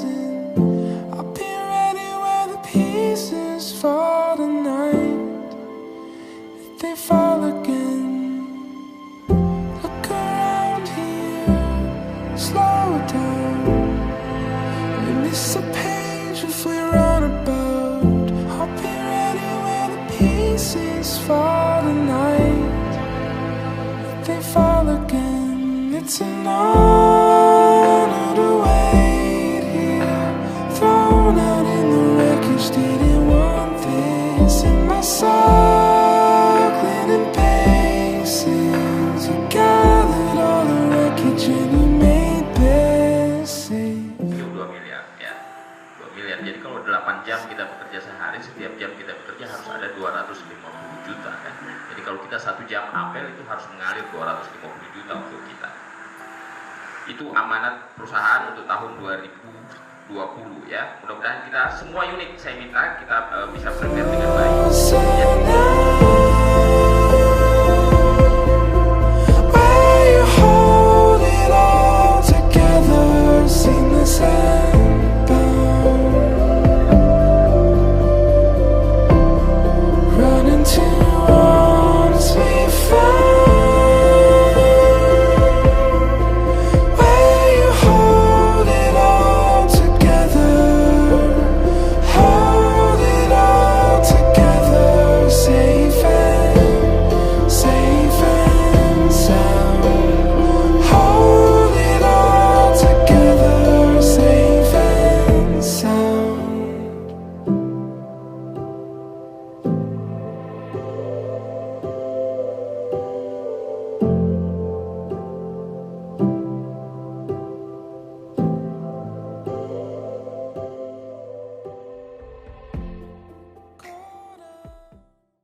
rising. I'll be ready when the pieces fall tonight. If they fall again, look around here, slow down. We miss a page if we run about. I'll be ready when the pieces fall tonight. If they fall again, it's an honor to wait here, thrown out in the wreckage. Didn't want this in my cycling and paces. You gathered all the wreckage and you made best safe. 2 miliar ya, 2 miliar. Jadi kalau 8 jam kita bekerja sehari, setiap jam kita bekerja harus ada 250 juta kan. Jadi kalau kita 1 jam apel itu harus mengalir 250 juta untuk kita. Itu amanat perusahaan untuk tahun 2020 ya. Mudah-mudahan kita semua unit, saya minta kita bisa prepare dengan baik.